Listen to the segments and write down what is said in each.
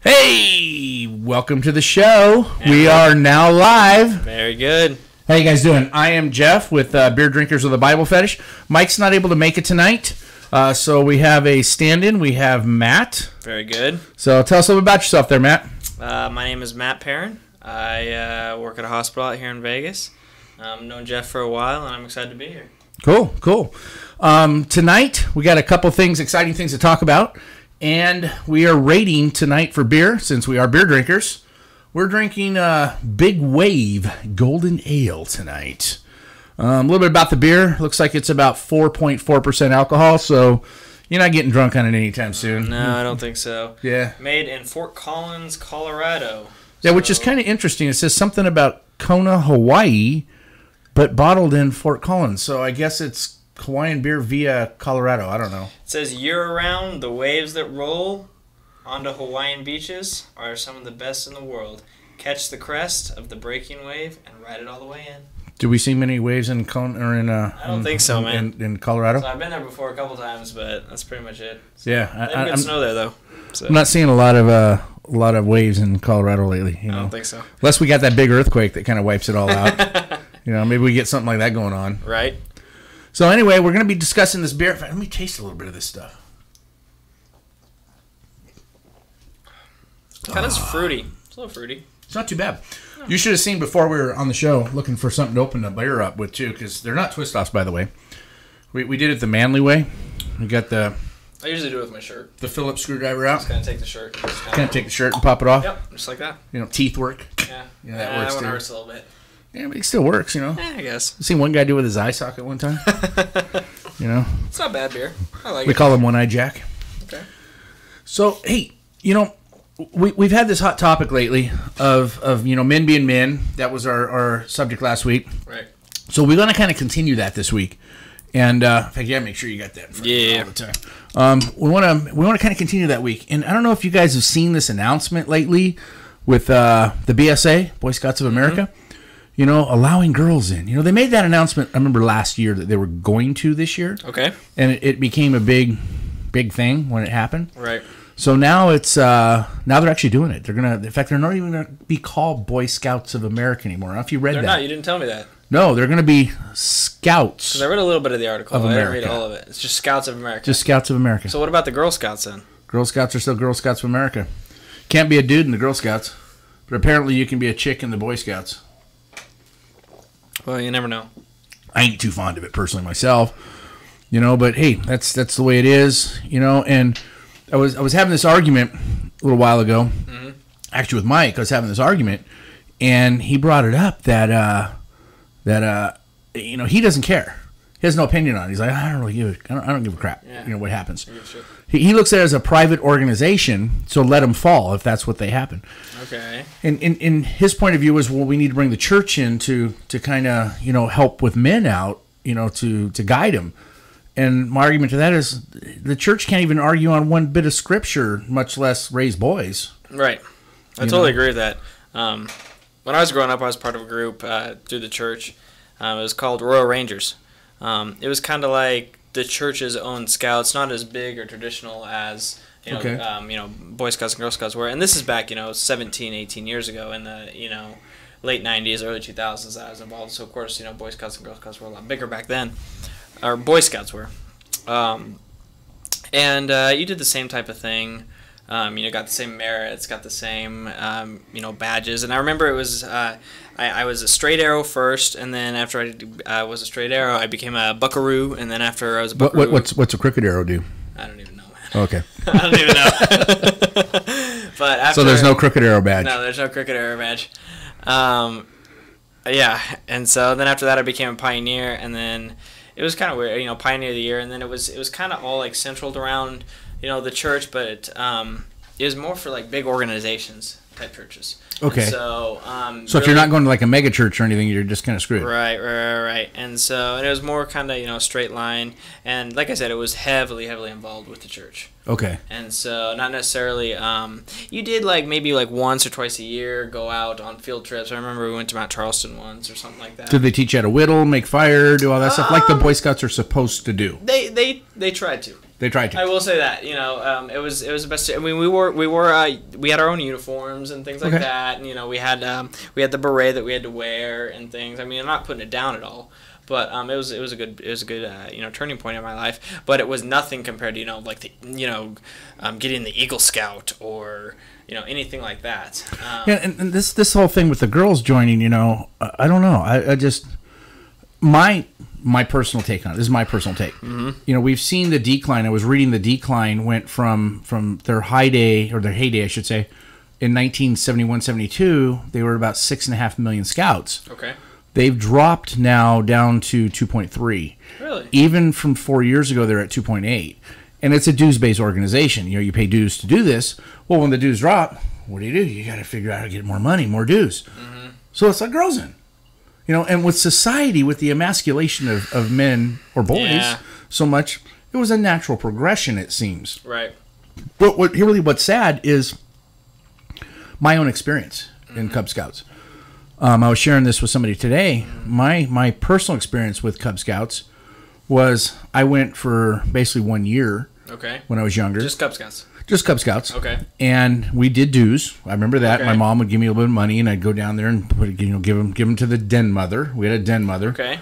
Hey, welcome to the show. We are now live. Very good. How you guys doing? I am Jeff with Beer Drinkers of the Bible Fetish. Mike's not able to make it tonight, so we have a stand-in. We have Matt. Very good. So tell us a little about yourself there, Matt. My name is Matt Patron. I work at a hospital out here in Vegas. I've known Jeff for a while, and I'm excited to be here. Cool. Tonight, we got a couple things, exciting things to talk about. And we are rating tonight for beer, since we are beer drinkers. We're drinking Big Wave Golden Ale tonight. A little bit about the beer. Looks like it's about 4.4% alcohol, so you're not getting drunk on it anytime soon. No, I don't think so. Yeah. Made in Fort Collins, Colorado. Yeah, which is kind of interesting. It says something about Kona, Hawaii, but bottled in Fort Collins. So I guess it's Hawaiian beer via Colorado. I don't know. It says year-round, the waves that roll onto Hawaiian beaches are some of the best in the world. Catch the crest of the breaking wave and ride it all the way in. Do we see many waves in I don't think so, man. In Colorado? So I've been there before a couple times, but that's pretty much it. So Yeah, they have good snow there though. So. I'm not seeing a lot of waves in Colorado lately. I don't think so. Unless we got that big earthquake that kind of wipes it all out. Maybe we get something like that going on. Right. So anyway, we're going to be discussing this beer. Let me taste a little bit of this stuff. Kind of fruity. It's a little fruity. It's not too bad. No. You should have seen before we were on the show looking for something to open the beer up with too, because they're not twist-offs, by the way. We did it the manly way. We got I usually do it with my shirt. The Phillips screwdriver out. Just kind of take the shirt. Kind of take the shirt and pop it off. Yep, just like that. Teeth work. Yeah. That works that one too. hurts a little bit. Yeah, but it still works, I guess. You seen one guy do it with his eye socket one time? It's not bad beer. I like it. We call him One-Eye Jack. Okay. So, hey, we've had this hot topic lately of men being men. That was our subject last week. Right. So we're going to kind of continue that this week. And in fact, make sure you got that in front of you all the time. We want to kind of continue that week. And I don't know if you guys have seen this announcement lately with the BSA, Boy Scouts of America. Mm-hmm. Allowing girls in. They made that announcement, I remember last year, that they were going to this year. Okay. And it became a big thing when it happened. Right. So now now they're actually doing it. In fact, they're not even going to be called Boy Scouts of America anymore. I don't know if you read that. They're not. You didn't tell me that. No, they're going to be Scouts. Because I read a little bit of the article. I didn't read all of it. It's just Scouts of America. Just Scouts of America. So what about the Girl Scouts then? Girl Scouts are still Girl Scouts of America. Can't be a dude in the Girl Scouts. But apparently you can be a chick in the Boy Scouts. Well, you never know. I ain't too fond of it personally myself, but hey, that's the way it is, and I was having this argument a little while ago, actually with Mike. I was having this argument, and he brought it up that he doesn't care. He has no opinion on it. He's like, I don't give a crap. Yeah. What happens. He looks at it as a private organization, so let them fall if that's what they happen. Okay. And in his point of view is, well, we need to bring the church in to kind of help with men out, to guide them. And my argument to that is the church can't even argue on one bit of scripture, much less raise boys. Right. I totally agree with that. When I was growing up, I was part of a group through the church. It was called Royal Rangers. It was kind of like the church's own scouts, not as big or traditional as Boy Scouts and Girl Scouts were. And this is back 17, 18 years ago in the late 90s, early 2000s that I was involved. So of course Boy Scouts and Girl Scouts were a lot bigger back then, or Boy Scouts were. And you did the same type of thing. Got the same merits, got the same badges. And I remember it was I was a straight arrow first, and then after I was a straight arrow, I became a buckaroo, and then after I was a buckaroo... What's a crooked arrow do? I don't even know, man. Okay. I don't even know. But after, so there's no crooked arrow badge? No, there's no crooked arrow badge. Yeah, and so then after that I became a pioneer, and then it was kind of weird, pioneer of the year, and then it was kind of all like centered around, the church, but it was more for like big organizations type churches. Okay. And so so if you're not going to like a mega church or anything, you're just kind of screwed. Right. And so it was more kind of straight line, and like I said, it was heavily involved with the church. Okay. And so not necessarily you did like maybe like once or twice a year go out on field trips. I remember we went to Mount Charleston once or something like that. Did they teach you how to whittle, make fire, do all that stuff like the Boy Scouts are supposed to do? They tried to. They tried to. I will say that, you know, it was the best. I mean, we had our own uniforms and things like that, and you know, we had the beret that we had to wear and things. I mean, I'm not putting it down at all, but it was a good you know, turning point in my life. But it was nothing compared to, you know, like the, you know, getting the Eagle Scout or, you know, anything like that. Yeah, and this whole thing with the girls joining, you know, I don't know. I just my personal take on it. This is my personal take. Mm-hmm. You know, we've seen the decline. I was reading the decline went from their heyday, I should say, in 1971-72, they were about 6.5 million scouts. Okay. They've dropped now down to 2.3. Really? Even from 4 years ago, they're at 2.8. And it's a dues-based organization. You know, you pay dues to do this. Well, when the dues drop, what do? You got to figure out how to get more money, more dues. Mm-hmm. So it's like girls in. You know, and with society, with the emasculation of men or boys so much, it was a natural progression, it seems. Right. But what's sad is my own experience in Cub Scouts. I was sharing this with somebody today. My personal experience with Cub Scouts was I went for basically 1 year. Okay. When I was younger. Just Cub Scouts. Just Cub Scouts. Okay. And we did dues. I remember that. Okay. My mom would give me a little bit of money, and I'd go down there and give them to the den mother. We had a den mother. Okay.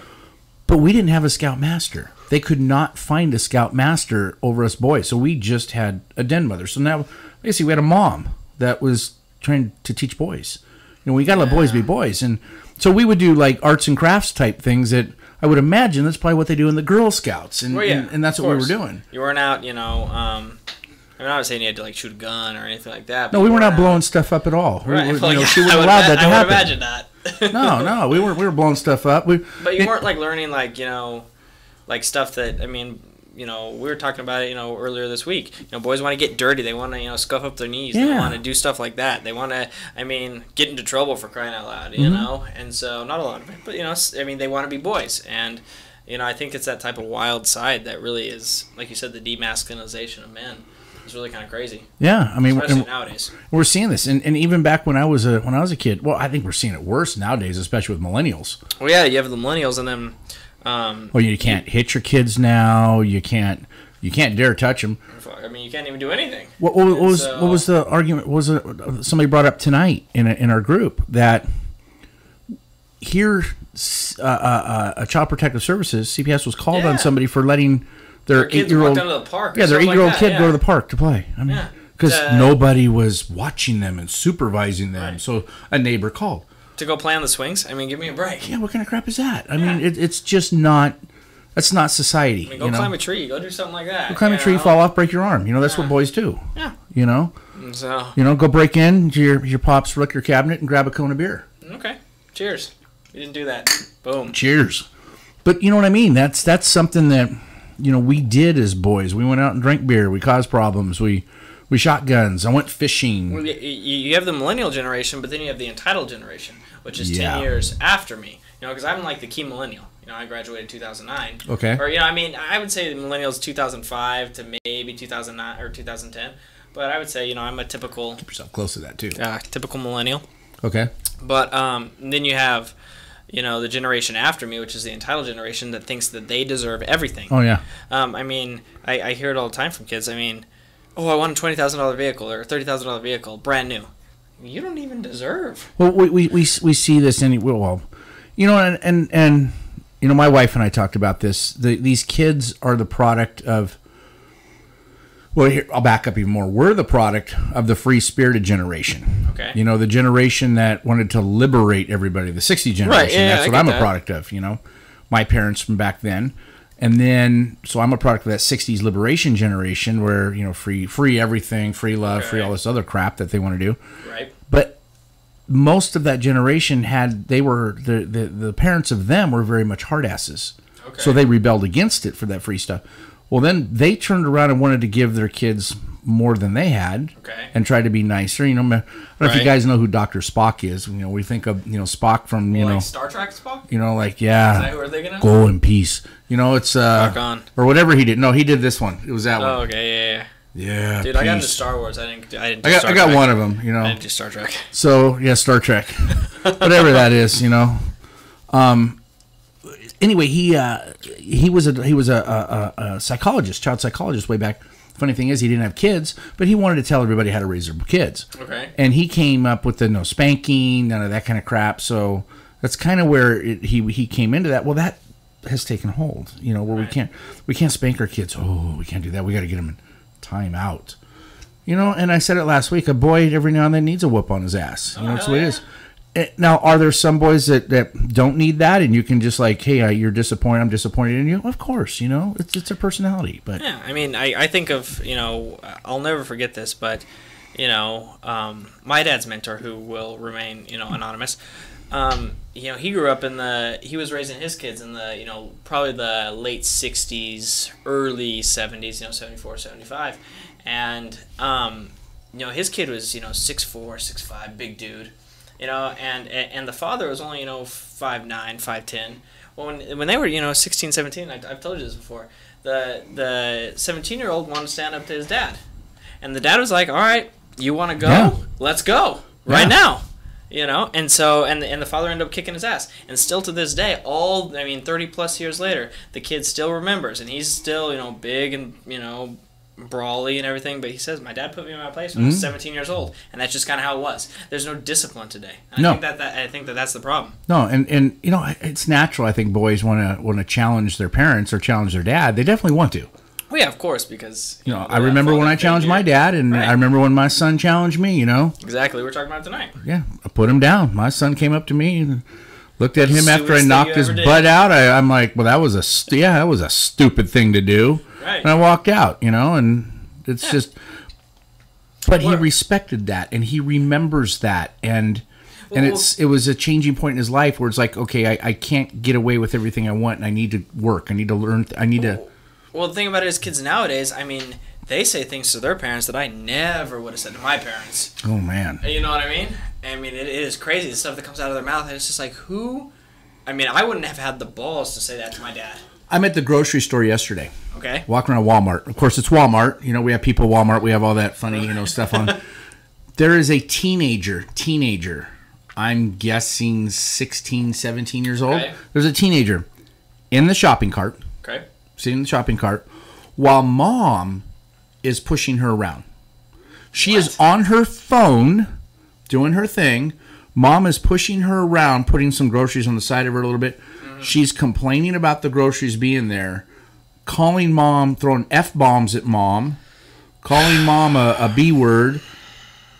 But we didn't have a scout master. They could not find a scout master over us boys, so we just had a den mother. So now, basically, we had a mom that was trying to teach boys. You know, we got to let boys be boys, and so we would do like arts and crafts type things that I would imagine that's probably what they do in the Girl Scouts, and and that's what we were doing. You weren't out, you know. I'm not saying you had to like shoot a gun or anything like that. No, we were not blowing stuff up at all. Right. You know, she wouldn't allow that to happen. I would imagine that. No, we were blowing stuff up. But you weren't like learning like, you know, like stuff that, I mean, you know, we were talking about it, you know, earlier this week. You know, boys want to get dirty. They want to, you know, scuff up their knees. They want to do stuff like that. They want to, I mean, get into trouble for crying out loud, you know? And so, not a lot of it, but, you know, I mean, they want to be boys. And, you know, I think it's that type of wild side that really is, like you said, the demasculinization of men. It's really kind of crazy. Yeah, I mean, especially nowadays. We're seeing this, and even back when I was a kid. Well, I think we're seeing it worse nowadays, especially with millennials. Well, yeah, you have the millennials, and then. Well, you can't hit your kids now. You can't dare touch them. I mean, you can't even do anything. What was the argument? Somebody brought up tonight in our group that here, a Child Protective Services (CPS) was called on somebody for letting their 8-year-old their 8-year-old kid go to the park to play. I mean, because nobody was watching them and supervising them. Right. So a neighbor called to go play on the swings. I mean, give me a break. Yeah, what kind of crap is that? I mean, it's just not. That's not society. I mean, go climb a tree. Go do something like that. Go climb a tree, fall off, break your arm. You know, that's what boys do. Yeah. You know. So. You know, go break in to your pop's liquor cabinet and grab a cone of beer. Okay. Cheers. You didn't do that. Boom. Cheers. But you know what I mean? That's something that, you know, we did as boys. We went out and drank beer. We caused problems. We shot guns. I went fishing. Well, you have the millennial generation, but then you have the entitled generation, which is 10 years after me. You know, because I'm like the key millennial. You know, I graduated in 2009. Okay. Or, you know, I mean, I would say the millennials 2005 to maybe 2009 or 2010. But I would say, you know, I'm a typical... Keep yourself close to that, too. Typical millennial. Okay. But then you have... You know, the generation after me, which is the entitled generation that thinks that they deserve everything. Oh, yeah. I mean, I hear it all the time from kids. I mean, I want a $20,000 vehicle or a $30,000 vehicle, brand new. You don't even deserve. Well, we see this well, you know, and you know, my wife and I talked about this. These kids are the product of... Well, here, I'll back up even more. We're the product of the free-spirited generation. Okay. You know, the generation that wanted to liberate everybody, the 60 generation. Right, yeah, that's what I'm a product of, you know. My parents from back then. And then, so I'm a product of that 60s liberation generation where, you know, free everything, free love, free all this other crap that they want to do. Right. But most of that generation the parents of them were very much hard asses. Okay. So they rebelled against it for that free stuff. Well, then they turned around and wanted to give their kids more than they had, and tried to be nicer. You know, I don't know if you guys know who Dr. Spock is. You know, we think of Spock from like Star Trek Spock. You know, like Is that who we're thinking of? Go in peace. You know, it's or whatever he did. No, he did this one. It was that one. Oh, okay, yeah. Yeah, dude, peace. I got into Star Wars. I didn't. I got one of them. You know, I didn't do Star Trek. So yeah, Star Trek, whatever that is. You know, anyway, he was a psychologist, child psychologist way back. Funny thing is, he didn't have kids, but he wanted to tell everybody how to raise their kids. Okay. And he came up with the no spanking, none of that kind of crap. So that's kind of where he came into that. Well, that has taken hold, you know, where we can't spank our kids. Oh, we can't do that. We got to get them in time out. You know, and I said it last week, a boy every now and then needs a whoop on his ass. You know, that's the way it is. Now, are there some boys that don't need that, and you can just like, hey, you're disappointed, I'm disappointed in you? Of course, you know, it's a personality. But yeah, I mean, I think of, you know, I'll never forget this, but, you know, my dad's mentor, who will remain, you know, anonymous, you know, he grew up he was raising his kids in the, you know, probably the late 60s, early 70s, you know, 74, 75. And, you know, his kid was, you know, 6'4", 6'5", big dude, you know, and the father was only, you know, 5'9", 5'10". Well, when they were, you know, 16, 17, I've told you this before, the 17-year-old wanted to stand up to his dad. And the dad was like, all right, you want to go? Yeah. Let's go right now. You know, and so, and the father ended up kicking his ass. And still to this day, 30 plus years later, the kid still remembers. And he's still, you know, big and, you know, brawly and everything. But he says, my dad put me in my place when I was 17 years old. And that's just kind of how it was. There's no discipline today. And I think that's the problem. No, and you know, it's natural. I think boys want to challenge their parents or challenge their dad. They definitely want to. Well, yeah, of course, because... You know, I remember when I challenged my dad, and I remember when my son challenged me, you know? Exactly, we're talking about tonight. Yeah, I put him down. My son came up to me and looked at him after I knocked his butt out. I'm like, well, that was a stupid thing to do. Right. And I walked out, you know, and it's just... But he respected that, and he remembers that, and it was a changing point in his life where it's like, okay, I can't get away with everything I want, and I need to work. I need to learn. Well, the thing about it is kids nowadays, I mean, they say things to their parents that I never would have said to my parents. Oh, man. You know what I mean? I mean, it is crazy, the stuff that comes out of their mouth, and it's just like, who? I mean, I wouldn't have had the balls to say that to my dad. I'm at the grocery store yesterday. Okay. Walking around Walmart. Of course, it's Walmart. You know, we have people at Walmart. We have all that funny, you know, stuff on. There is a teenager. I'm guessing 16, 17 years old. Okay. There's a teenager in the shopping cart. Okay. Sitting in the shopping cart while mom is pushing her around. She is on her phone doing her thing. Mom is pushing her around, putting some groceries on the side of her a little bit. Mm-hmm. She's complaining about the groceries being there, calling mom, throwing F-bombs at mom, calling mom a B word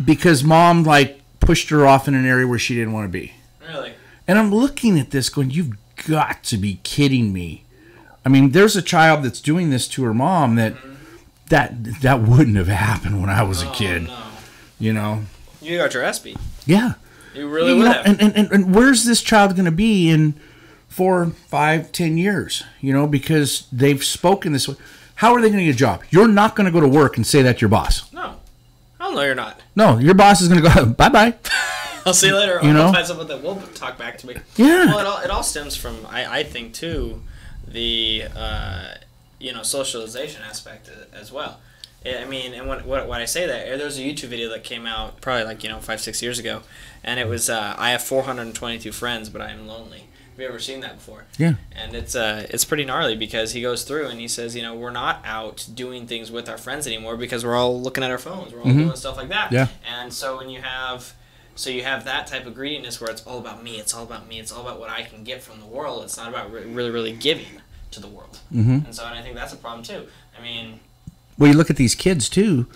because mom like pushed her off in an area where she didn't want to be. Really? And I'm looking at this going, you've got to be kidding me. I mean, there's a child that's doing this to her mom that wouldn't have happened when I was a kid. No. You know? You got your ass beat. Yeah. You really would have. And where's this child going to be in 4, 5, 10 years? You know, because they've spoken this way. How are they going to get a job? You're not going to go to work and say that to your boss. No. Hell no, you're not. No, your boss is going to go, bye-bye. I'll see you later. I'll find someone that will talk back to me. Yeah. Well, it all stems from, I think, too, the you know, socialization aspect as well. I mean, and when I say that, there was a YouTube video that came out probably like, you know, 5-6 years ago, and it was I have 422 friends, but I am lonely. Have you ever seen that before? Yeah. And it's pretty gnarly because he goes through and he says, you know, we're not out doing things with our friends anymore because we're all looking at our phones, we're all doing stuff like that. Yeah. And so when you have that type of greediness where it's all about me, it's all about what I can get from the world. It's not about really giving to the world. Mm-hmm. And I think that's a problem too. I mean, well, you look at these kids too,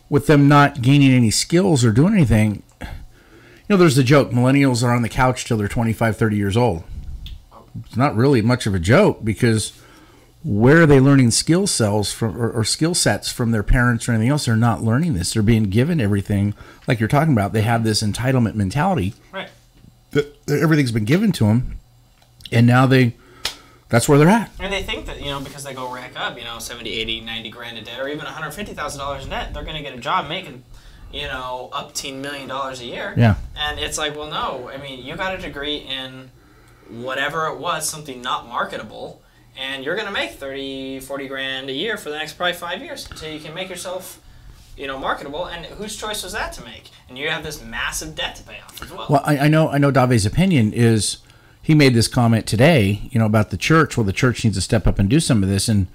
with them not gaining any skills or doing anything. You know, there's the joke, millennials are on the couch till they're 25, 30 years old. It's not really much of a joke because where are they learning skill sets from their parents or anything else? They're not learning this. They're being given everything like you're talking about. They have this entitlement mentality. Right. That everything's been given to them, and now that's where they're at. And they think that, you know, because they go rack up, you know, 70, 80, 90 grand in debt or even $150,000 in debt, they're going to get a job making, you know, up $10 million a year. Yeah. And it's like, well, no. I mean, you got a degree in whatever it was, something not marketable, and you're going to make 30, 40 grand a year for the next probably 5 years until you can make yourself, you know, marketable. And whose choice was that to make? And you have this massive debt to pay off as well. Well, I know Dave's opinion is he made this comment today, about the church. Well, the church needs to step up and do some of this. And,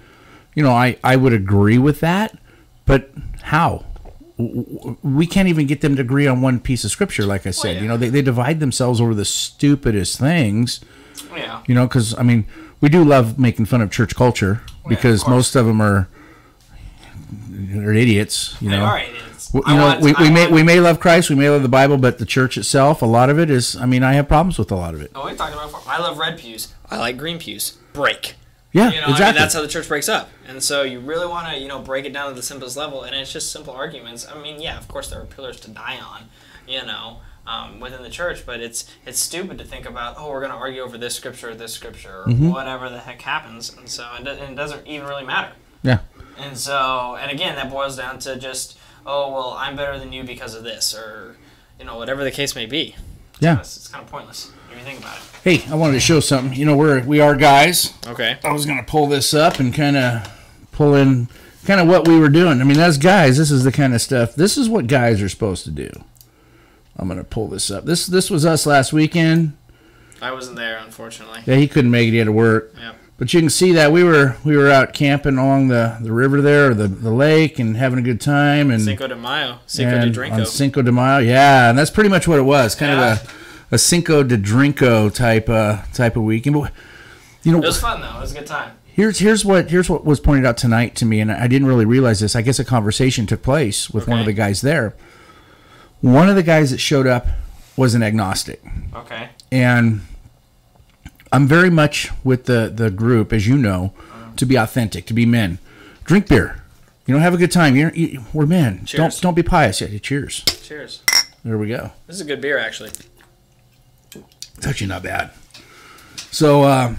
I would agree with that. But how? We can't even get them to agree on one piece of scripture, like I said. Well, yeah. They divide themselves over the stupidest things. Yeah. Because, we do love making fun of church culture because most of them they're idiots. They are idiots. We may love Christ, we may love the Bible, but the church itself, a lot of it is, I have problems with a lot of it. Oh, we talked about it before. I love red pews. I like green pews. Break. Yeah, exactly. That's how the church breaks up. And so you really want to, break it down to the simplest level, and it's just simple arguments. Yeah, of course there are pillars to die on, within the church, but it's stupid to think about, we're going to argue over this scripture, or whatever the heck happens, and so it doesn't even really matter. Yeah. And so, and again, that boils down to just, I'm better than you because of this, or, whatever the case may be. Yeah. It's kind of pointless if you think about it. Hey, I wanted to show something. We are guys. Okay. I was going to pull this up and kind of pull in kind of what we were doing. As guys, this is the kind of stuff, this is what guys are supposed to do. I'm going to pull this up. This was us last weekend. I wasn't there, unfortunately. Yeah, he couldn't make it. He had to work. Yeah. But you can see that we were out camping along the river there, or the lake, and having a good time. And Cinco de Mayo. Cinco de Drinko. On Cinco de Mayo, yeah. And that's pretty much what it was. Kind of a Cinco de Drinko type of weekend. But, it was fun, though. It was a good time. Here's what was pointed out tonight to me, and I didn't really realize this. I guess a conversation took place with one of the guys there. One of the guys that showed up was an agnostic. Okay. And I'm very much with the group, as you know, to be authentic, to be men. Drink beer. Have a good time. We're men. Cheers. Don't be pious. Yeah, cheers. Cheers. There we go. This is a good beer, actually. It's actually not bad. So,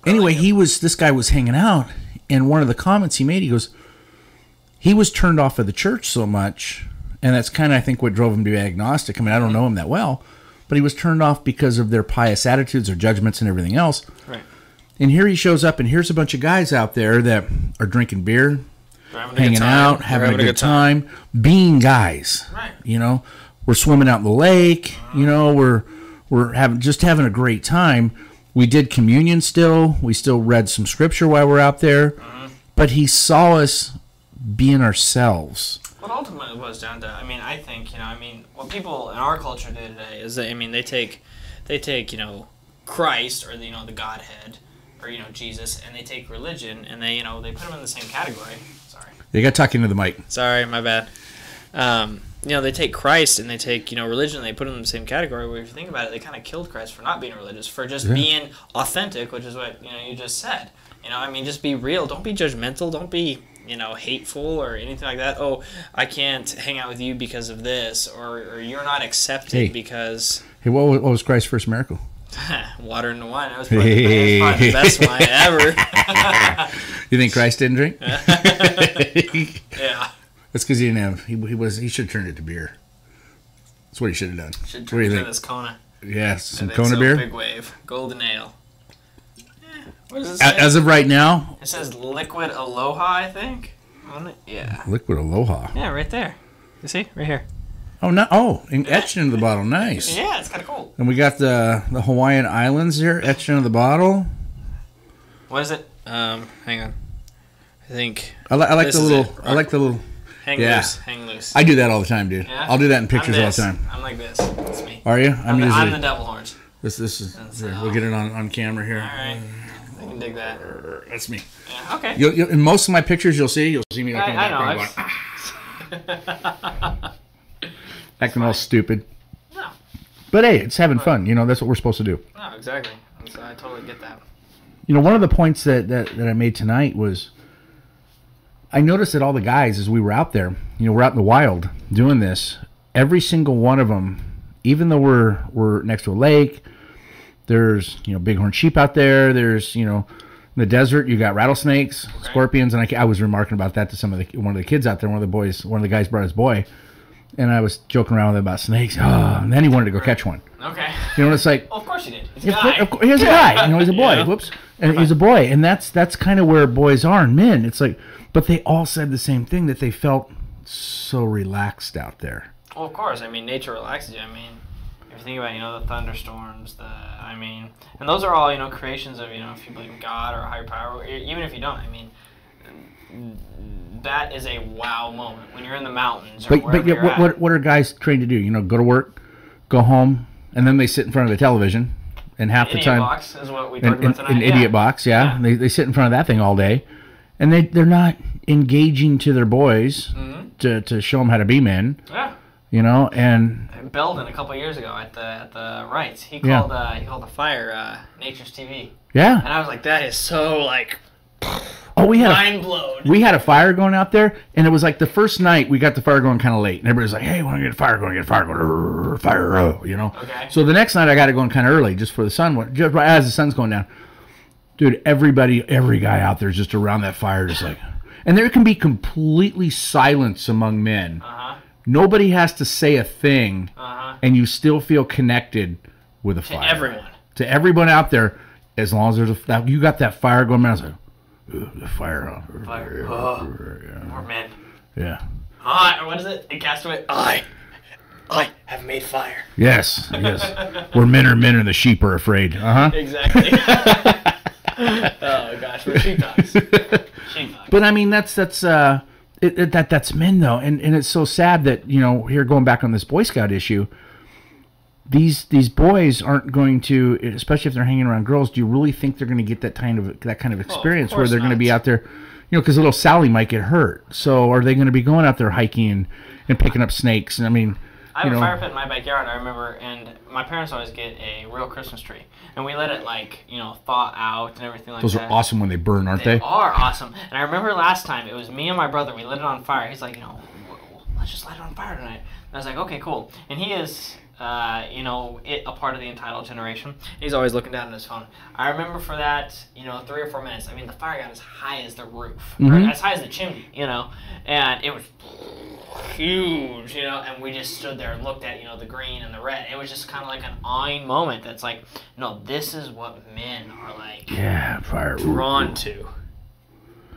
anyway, this guy was hanging out, and one of the comments he made, he goes, he was turned off of the church so much, and that's kind of, I think, what drove him to be agnostic. I don't know him that well, but he was turned off because of their pious attitudes, their judgments, and everything else. Right. And here he shows up, and here's a bunch of guys out there that are drinking beer, hanging out, having a good time, being guys. Right. We're swimming out in the lake. We're having a great time. We did communion still. We still read some scripture while we're out there. But he saw us being ourselves. What ultimately it boils down to, I think, what people in our culture do today is that, they take, Christ, or the Godhead, or, Jesus, and they take religion, and they put them in the same category. Sorry. You got to talk into the mic. Sorry, my bad. They take Christ and they take, religion, and they put them in the same category, where if you think about it, they kind of killed Christ for not being religious, for just being authentic, which is what, you just said. Just be real. Don't be judgmental. Don't be, hateful or anything like that. Oh, I can't hang out with you because of this, or you're not accepted because... Hey, what was Christ's first miracle? Water into wine. That was probably the best wine ever. You think Christ didn't drink? Yeah. That's because he didn't have... He should have turned it to beer. That's what he should have done. Should turn it to this Kona. Yeah, some Kona beer. Big wave. Golden ale. What does it say? As of right now... It says Liquid Aloha, I think. On it? Yeah. Liquid Aloha. Yeah, right there. You see? Right here. Oh, no! Oh, etched into the bottle. Nice. Yeah, it's kind of cool. And we got the Hawaiian Islands here etched into the bottle. What is it? Hang on. I think I like the little. I like the little. Hang loose. I do that all the time, dude. Yeah? I'll do that in pictures all the time. I'm like this. That's me. Are you? I'm the devil horns. This is. Here, we'll get it on camera here. All right. I can dig that. That's me. Yeah. Okay. In most of my pictures, you'll see me like I know. Acting all stupid. No. But hey, it's having fun. That's what we're supposed to do. No, exactly. I totally get that. One of the points that I made tonight was I noticed that all the guys, as we were out there, we're out in the wild doing this, every single one of them, even though we're next to a lake, there's, bighorn sheep out there, there's, in the desert, you got rattlesnakes, scorpions, and I was remarking about that to one of the kids out there, one of the guys brought his boy, and I was joking around with him about snakes, and then he wanted to go catch one. Okay. It's like... Well, of course he did. He's a guy. He's a guy. He's a boy. Yeah. Whoops. And he's a boy. And that's kind of where boys are and men. It's like... But they all said the same thing, that they felt so relaxed out there. Well, of course. Nature relaxes you. If you think about, the thunderstorms, and those are all, creations of, if you believe in God or a higher power, even if you don't, that is a wow moment when you're in the mountains or wherever you're at. What are guys trained to do? Go to work, go home, and then they sit in front of the television, and half the time, box is what we talked about tonight. An idiot box, yeah. They sit in front of that thing all day, and they're not engaging to their boys to show them how to be men. Yeah. And Belden a couple of years ago at the Wrights, he called the fire Nature's TV. Yeah. And I was like, that is so mind blown. We had a fire going out there, and it was like the first night we got the fire going kind of late, and everybody's like, "Hey, want to get a fire going? Fire!" Okay. So the next night I got it going kind of early, just for the sun, just right as the sun's going down. Dude, every guy out there is just around that fire, just like, and there can be completely silence among men. Nobody has to say a thing, and you still feel connected with a fire. To everyone out there, as long as you got that fire going. Man, I was like, the fire. More men. Yeah. What is it? In Castaway. I have made fire. Yes. Where men are men and the sheep are afraid. Exactly. Oh gosh, we're sheep dogs. But that's men though, and it's so sad that here going back on this Boy Scout issue. These boys aren't going to, especially if they're hanging around girls. Do you really think they're going to get that kind of experience where they're going to be out there, because little Sally might get hurt. So are they going to be going out there hiking and picking up snakes? And I have a fire pit in my backyard. I remember, and my parents always get a real Christmas tree, and we let it thaw out and everything like that. Those are awesome when they burn, aren't they? They are awesome. And I remember last time it was me and my brother. We lit it on fire. He's like, let's just light it on fire tonight. And I was like, okay, cool. And he is. A part of the entitled generation. He's always looking down at his phone. I remember for that, 3 or 4 minutes. The fire got as high as the roof, or as high as the chimney, and it was huge, and we just stood there and looked at, the green and the red. It was just kind of like an awing moment. That's like, no, this is what men are fire drawn to.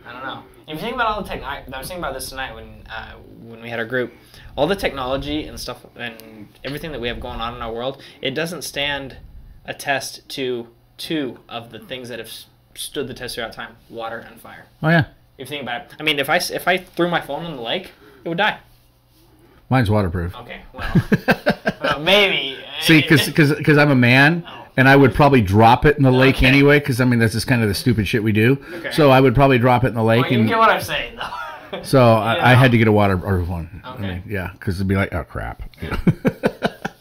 I don't know. If you think about all the I was thinking about this tonight when we had our group. All the technology and stuff and everything that we have going on in our world, it doesn't stand a test to 2 of the things that have stood the test throughout time: water and fire. Oh yeah. If you think about it, if I threw my phone in the lake, it would die. Mine's waterproof. Okay, well maybe. See, because I'm a man. Oh. And I would probably drop it in the lake anyway, because that's just kind of the stupid shit we do. Okay. So I would probably drop it in the lake. Well, you get what I'm saying, though. So I had to get a waterproof one. Okay. Because it'd be like, oh crap,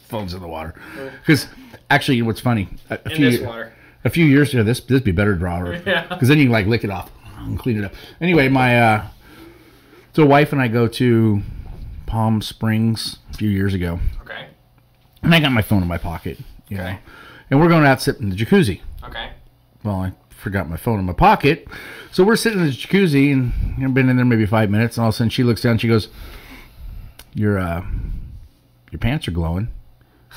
phone's in the water. Because actually, what's funny? A few years ago, this be better to draw, because then you can lick it off and clean it up. Anyway, my wife and I go to Palm Springs a few years ago. Okay. And I got my phone in my pocket, know, and we're going out sitting in the jacuzzi. Okay. Well, I forgot my phone in my pocket. So we're sitting in the jacuzzi, and I've been in there maybe 5 minutes, and all of a sudden she looks down and she goes, your pants are glowing.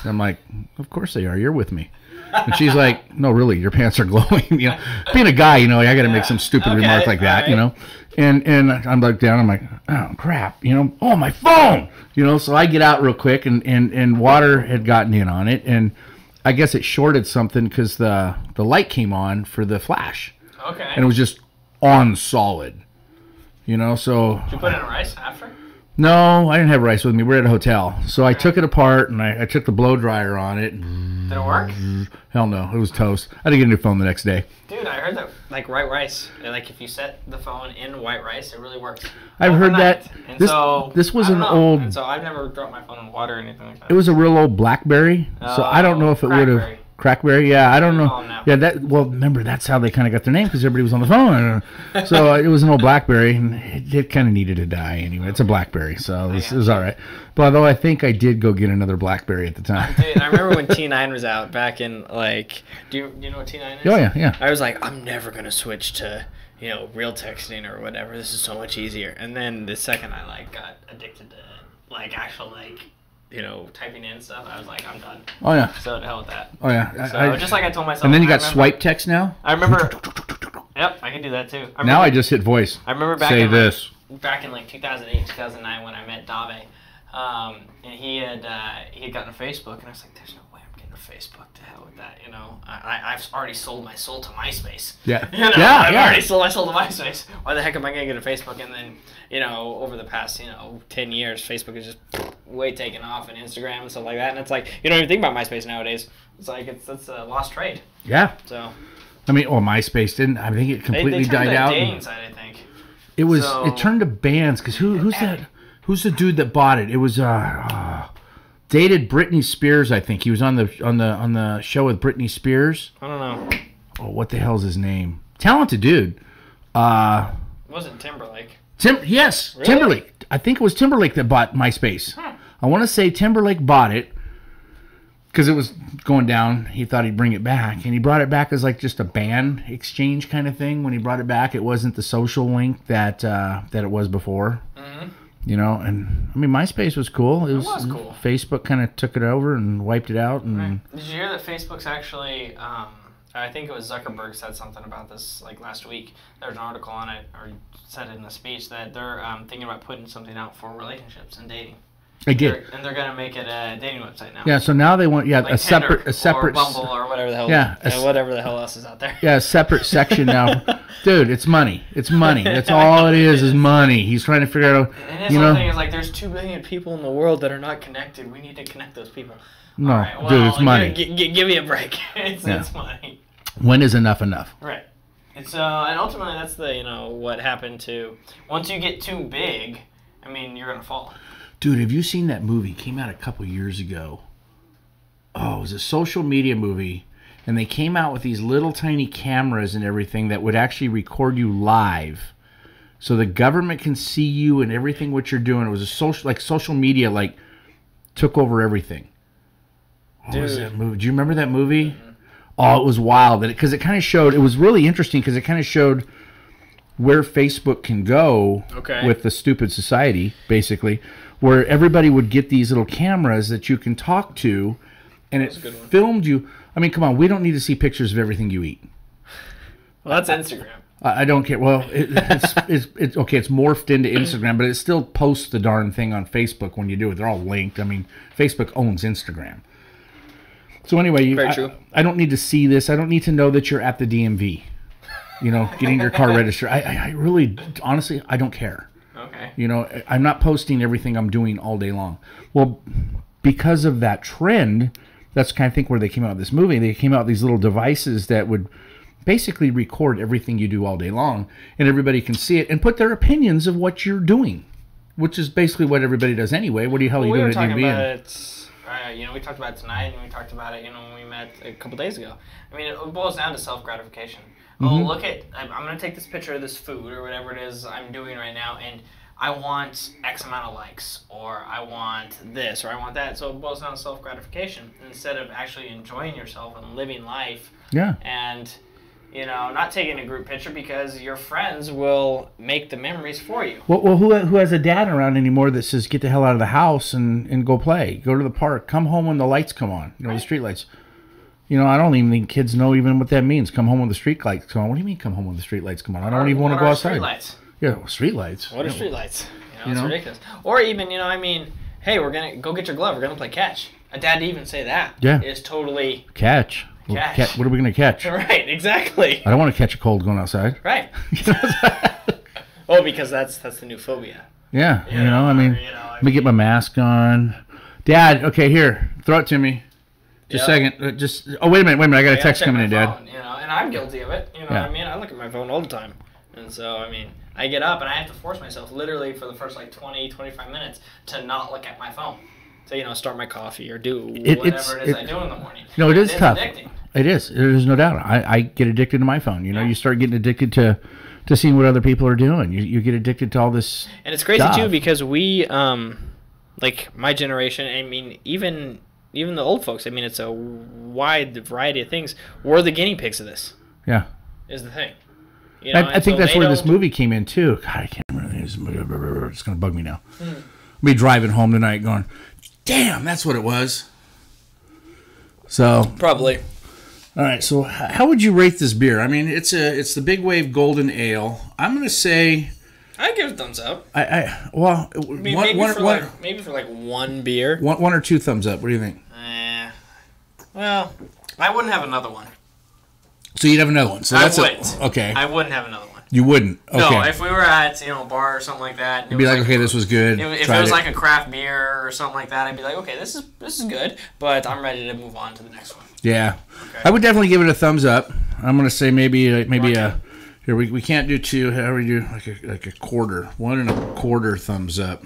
And I'm like, of course they are. You're with me. And she's like, no, really, your pants are glowing. Being a guy, I got to make some stupid remark like that, And I'm like down. I'm like, oh crap, oh my phone, So I get out real quick, and water had gotten in on it, and I guess it shorted something because the light came on for the flash. Okay. And it was just on solid, So. Did you put it in rice after? No, I didn't have rice with me. We were at a hotel, so I took it apart and I took the blow dryer on it. Did it work? Hell no, it was toast. I didn't get a new phone the next day. Dude, I heard that white rice, if you set the phone in white rice, it really works. I've heard that. And this was an old. And so I've never dropped my phone in water or anything like that. It was a real old BlackBerry, so I don't know if it would have. Crackberry, yeah, I don't know. Yeah, remember, that's how they kind of got their name, because everybody was on the phone. So it was an old BlackBerry, and it kind of needed to die anyway. It's a BlackBerry, so it was all right. But although I think I did go get another BlackBerry at the time. Dude, I remember when T9 was out back in, do you know what T9 is? Oh, yeah. I was like, I'm never going to switch to, real texting or whatever. This is so much easier. And then the second I, got addicted to, actual, typing in stuff, I was like, I'm done. Oh, yeah. So to hell with that. Oh, yeah. So just like I told myself. And then you got swipe text now? I remember. Yep, I can do that too. I just hit voice. I remember back Say in this. Back in 2008, 2009 when I met Dave. And he had gotten a Facebook, and I was like, "There's no way I'm getting a Facebook. To hell with that, you know. I've already sold my soul to MySpace. Yeah, you know, yeah, I've already sold my soul to MySpace. Why the heck am I gonna get a Facebook?" And then, you know, over the past 10 years, Facebook is just way taken off, and Instagram and stuff like that. And it's like you don't even think about MySpace nowadays. It's like it's a lost trade. Yeah. So. I mean, MySpace didn't. I think it completely died out. They dating site, I think. It was. It turned to bands because who's that? Who's the dude that bought it? It was dated Britney Spears. I think he was on the show with Britney Spears. I don't know. Oh, what the hell's his name? Talented dude. It wasn't Timberlake. Yes, really? Timberlake. I think it was Timberlake that bought MySpace. Huh. I want to say Timberlake bought it. Because it was going down, he thought he'd bring it back. And he brought it back as like just a band exchange kind of thing. When he brought it back, it wasn't the social link that it was before. Mm-hmm. You know, and I mean, MySpace was cool. It was cool. Facebook kind of took it over and wiped it out. And right. Did you hear that Facebook's actually, I think it was Zuckerberg said something about this like last week. There was an article on it, or he said it in a speech, that they're thinking about putting something out for relationships and dating. I did. And they're gonna make it a dating website now. Yeah, so now they want like a separate or Bumble or whatever the hell. Yeah, whatever the hell else is out there. Yeah, a separate section now. Dude, it's money. It's money. That's all it is money. He's trying to figure out. And his whole thing is like, there's 2 billion people in the world that are not connected. We need to connect those people. No, right, well, dude, it's money. Give me a break. It's money. When is enough enough? Right. And ultimately that's the what happened to once you get too big. I mean, you're gonna fall. Dude, have you seen that movie? It came out a couple years ago. Oh, it was a social media movie. And they came out with these little tiny cameras and everything that would actually record you live. So the government can see you and everything what you're doing. It was a social media took over everything. What was that movie? Do you remember that movie? Mm-hmm. Oh, it was wild. Because it kind of showed, it was really interesting because it kind of showed where Facebook can go with the stupid society, basically. Where everybody would get these little cameras that you can talk to, and it filmed you. I mean, come on, we don't need to see pictures of everything you eat. Well, that's Instagram. I don't care. Well, it's okay. It's morphed into Instagram, but it still posts the darn thing on Facebook when you do it. They're all linked. I mean, Facebook owns Instagram. So anyway, Very true. I don't need to see this. I don't need to know that you're at the DMV, getting your car registered. I really, honestly, I don't care. Okay. I'm not posting everything I'm doing all day long. Well, because of that trend, that's kind of think where they came out with this movie. They came out with these little devices that would basically record everything you do all day long, and everybody can see it and put their opinions of what you're doing, which is basically what everybody does anyway. What the hell are you doing at DMV? We were talking about it. We talked about it tonight, and we talked about it, when we met a couple days ago. I mean, it boils down to self-gratification. Mm-hmm. Oh, look at, I'm going to take this picture of this food or whatever it is I'm doing right now, and I want X amount of likes, or I want this, or I want that. So it boils down to self-gratification instead of actually enjoying yourself and living life. Yeah. And, not taking a group picture because your friends will make the memories for you. Well, who has a dad around anymore that says, get the hell out of the house and go play, go to the park, come home when the lights come on, the street lights. I don't even think kids know even what that means. Come home when the street lights come on. What do you mean come home when the street lights come on? I don't even want to go outside. Street lights? Yeah, street lights. What are street lights? It's ridiculous. Or even, hey, we're going to go get your glove. We're going to play catch. A dad to even say that is totally... Catch. What are we going to catch? Right, exactly. I don't want to catch a cold going outside. Right. Because that's the new phobia. Yeah, let me get my mask on. Dad, okay, here, throw it to me. Just a second. Wait a minute. I got a text coming in, Dad. Phone, and I'm guilty of it. What I mean? I look at my phone all the time. And so, I get up and I have to force myself literally for the first 20, 25 minutes to not look at my phone. To, start my coffee or do whatever it is I do in the morning. No, it is tough. Addicting. It is. There's no doubt. I get addicted to my phone. You start getting addicted to seeing what other people are doing. You get addicted to all this And it's crazy, too, because we, my generation, even the old folks, it's a wide variety of things. We're the guinea pigs of this. Yeah. Is the thing. I think that's where this movie came in, too. God, I can't remember. It's going to bug me now. Mm-hmm. I'll be driving home tonight going, damn, that's what it was. So probably. All right, so how would you rate this beer? It's the Big Wave Golden Ale. I'm going to say... I give it a thumbs up. Well, maybe for like one beer. One or two thumbs up. What do you think? Well, I wouldn't have another one. So you'd have another one. So that's okay. I wouldn't have another one. You wouldn't. Okay. No, if we were at a bar or something like that, you'd be like, okay, this was good. If it was like a craft beer or something like that, I'd be like, okay, this is good, but I'm ready to move on to the next one. Yeah, okay. I would definitely give it a thumbs up. I'm gonna say maybe here we can't do two. How do we do like a quarter? 1.25 thumbs up.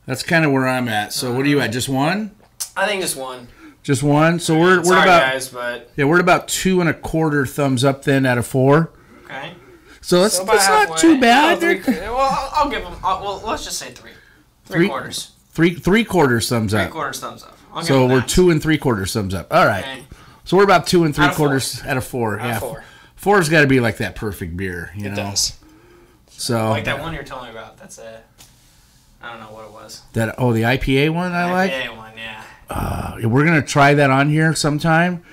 That's kind of where I'm at. So what are you at? Just one? I think just one. Just one. So we're sorry, about guys, but we're at about 2.25 thumbs up then out of 4. Okay. So that's not too bad. Well, I'll give them. Well, let's just say 3. 3/4. 3/4 thumbs up. 3/4 thumbs up. So we're 2.75 thumbs up. All right. Okay. So we're about 2.75 out of 4. Out of 4. 4's got to be like that perfect beer, you know. It does. So like that one you're telling me about. That's I don't know what it was. The IPA one I like. IPA one, yeah. We're gonna try that on here sometime.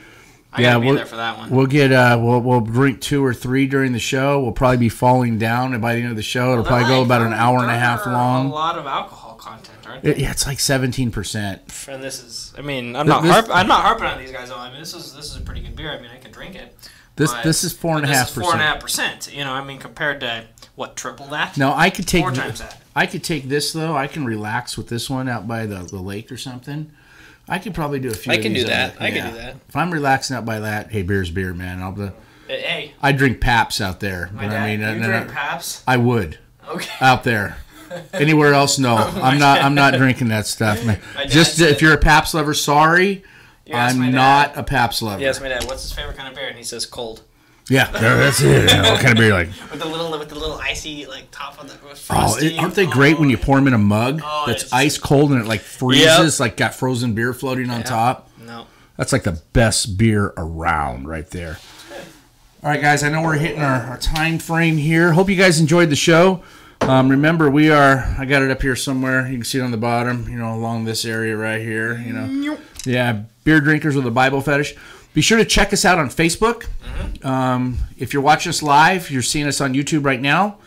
I gotta be there for that one. We'll get we'll drink 2 or 3 during the show. We'll probably be falling down, and by the end of the show, it'll probably go about an hour and a half long. A lot of alcohol content, aren't they? Yeah, it's like 17%. And this is, I mean, I'm not harping on these guys. I mean, this is a pretty good beer. I mean, I can drink it. This is 4.5%. 4.5%. You know, I mean, compared to what, triple that? No, I could take 4 times that. I could take this though. I can relax with this one out by the lake or something. I could probably do a few. I can do that. I can do that. If I'm relaxing out by that, hey, beer's beer, man. Hey. I drink Paps out there. You drink Paps? I would. Okay. Out there. Anywhere else, no. I'm not drinking that stuff, man. Just if you're a Paps lover, sorry. I'm not a Paps lover. Yes, my dad. What's his favorite kind of beer? And he says cold. Yeah, that's it. What kind of beer you like? With the little icy like top of the frosty. Aren't they great when you pour them in a mug that's ice cold and it like freezes, like got frozen beer floating on top? No. That's like the best beer around right there. All right, guys, I know we're hitting our time frame here. Hope you guys enjoyed the show. Remember, I got it up here somewhere. You can see it on the bottom, along this area right here, Yeah, Beer Drinkers with a Bible Fetish. Be sure to check us out on Facebook. Mm-hmm. If you're watching us live, you're seeing us on YouTube right now.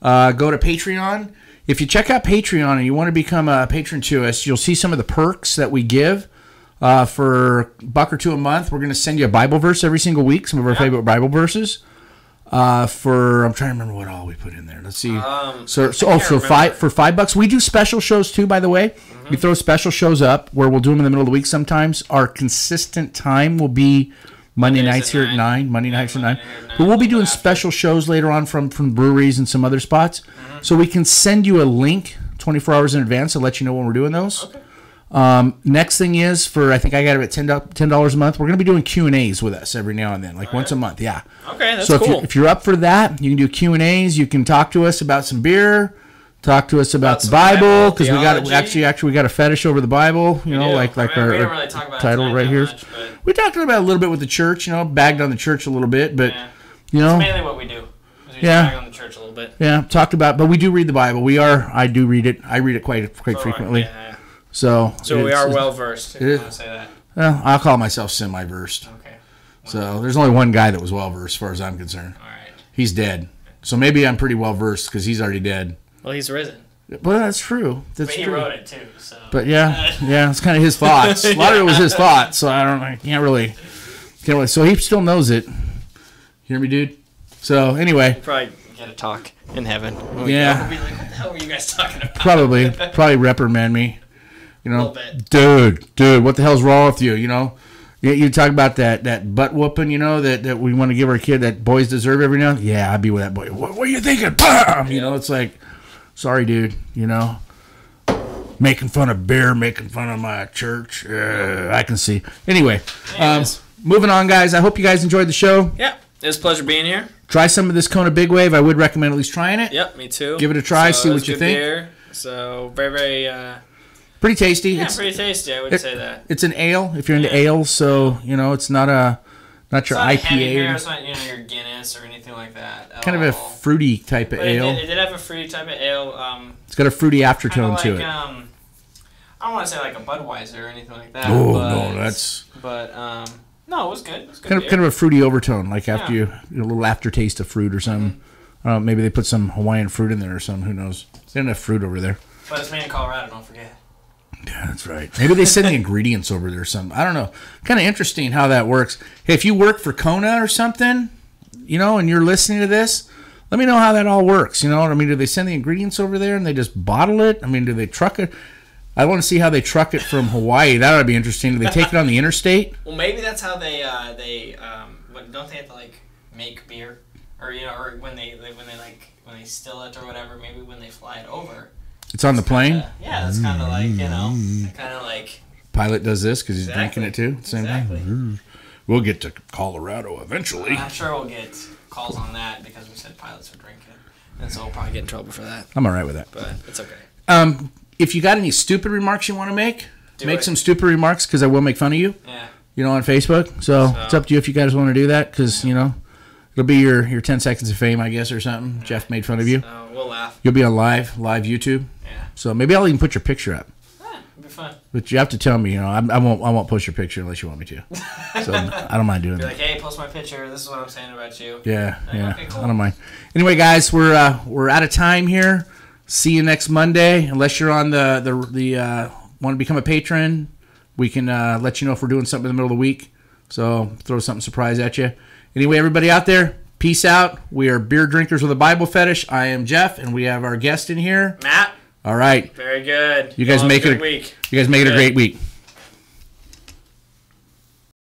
Go to Patreon. If you check out Patreon and you want to become a patron to us, you'll see some of the perks that we give. For $1 or $2 a month, we're going to send you a Bible verse every single week, some of our favorite Bible verses. I'm trying to remember what all we put in there. Let's see. For $5, we do special shows too, by the way. Mm-hmm. We throw special shows up where we'll do them in the middle of the week sometimes. Our consistent time will be Monday nights here at 9. Monday nights at 9. But we'll be doing special shows later on from breweries and some other spots. Mm-hmm. So we can send you a link 24 hours in advance to let you know when we're doing those. Okay. Next thing is I think I got it at $10 a month. We're going to be doing Q&As with us every now and then, like once a month. Yeah. Okay, that's cool. If you're up for that, you can do Q&As. You can talk to us about some beer, talk to us about the Bible, because we got a fetish over the Bible. Like we our don't really talk about title right here. Much, we talked about it a little bit with the church. Bagged on the church a little bit, but it's mainly what we do. Bag on the church a little bit. Yeah, talked about, but we do read the Bible. I do read it. I read it quite frequently. Yeah. So we are well versed. If you want to say that. Well, I'll call myself semi-versed. Okay. So there's only one guy that was well versed, as far as I'm concerned. All right. He's dead. So maybe I'm pretty well versed because he's already dead. Well, he's risen. Well, that's true. But he wrote it too. So. But yeah, it's kind of his thoughts. A lot of it was his thoughts. So I can't really. So he still knows it. You hear me, dude? So anyway. We'll probably get a talk in heaven. Yeah. We'll be like, what the hell were you guys talking about? Probably reprimand me. A little bit. Dude, what the hell's wrong with you? You talk about that butt whooping, that we want to give our kid, that boys deserve every now and then. Yeah, I'd be with that boy. What are you thinking? Bam! It's like, sorry, dude, making fun of beer, making fun of my church. I can see. Anyway, moving on, guys. I hope you guys enjoyed the show. Yeah, it was a pleasure being here. Try some of this Kona Big Wave. I would recommend at least trying it. Yep, me too. Give it a try, see what you think. Beer, so very, very... pretty tasty. Yeah, pretty tasty. I would say that. It's an ale. If you're into ales, so it's not your IPA. Beer, it's not your Guinness or anything like that. Kind of a fruity type of ale. It did have a fruity type of ale. It's got a fruity aftertone to it. I don't want to say like a Budweiser or anything like that. Oh no, that's. But no, it was good. It was good kind of a fruity overtone, like after a little aftertaste of fruit or something. I don't know, maybe they put some Hawaiian fruit in there or something. Who knows? They don't have fruit over there. But it's made in Colorado, don't forget. Yeah, that's right. Maybe they send the ingredients over there or something. I don't know. Kind of interesting how that works. Hey, if you work for Kona or something, you know, and you're listening to this, let me know how that all works. You know what I mean? Do they send the ingredients over there and they just bottle it? I mean, do they truck it? I want to see how they truck it from Hawaii. That would be interesting. Do they take it on the interstate? Well, maybe that's how they don't they have to like make beer, or you know, or when they still it or whatever. Maybe when they fly it over, it's on the plane. Yeah, that's kind of like, you know, kind of like pilot does this because he's drinking it too. Same exactly. thing. We'll get to Colorado eventually. I'm sure we'll get calls on that because we said pilots were drinking, and so we'll probably get in trouble for that. I'm all right with that, but it's okay. If you got any stupid remarks you want to make some stupid remarks because I will make fun of you. Yeah. You know, on Facebook. So it's up to you if you guys want to do that because, you know, it'll be your 10 seconds of fame, I guess, or something. Yeah. Jeff made fun of you. We'll laugh. You'll be on live YouTube. Yeah. So maybe I'll even put your picture up. It'll be fun. But you have to tell me, you know, I won't post your picture unless you want me to. So I don't mind doing that. Like, hey, post my picture. This is what I'm saying about you. Yeah, like, yeah. Okay, cool. I don't mind. Anyway, guys, we're out of time here. See you next Monday. Unless you're on the want to become a patron, we can let you know if we're doing something in the middle of the week. So throw something surprise at you. Anyway, everybody out there, peace out. We are Beer Drinkers with a Bible Fetish. I am Jeff, and we have our guest in here, Matt. All right. Very good. You guys make it a great week.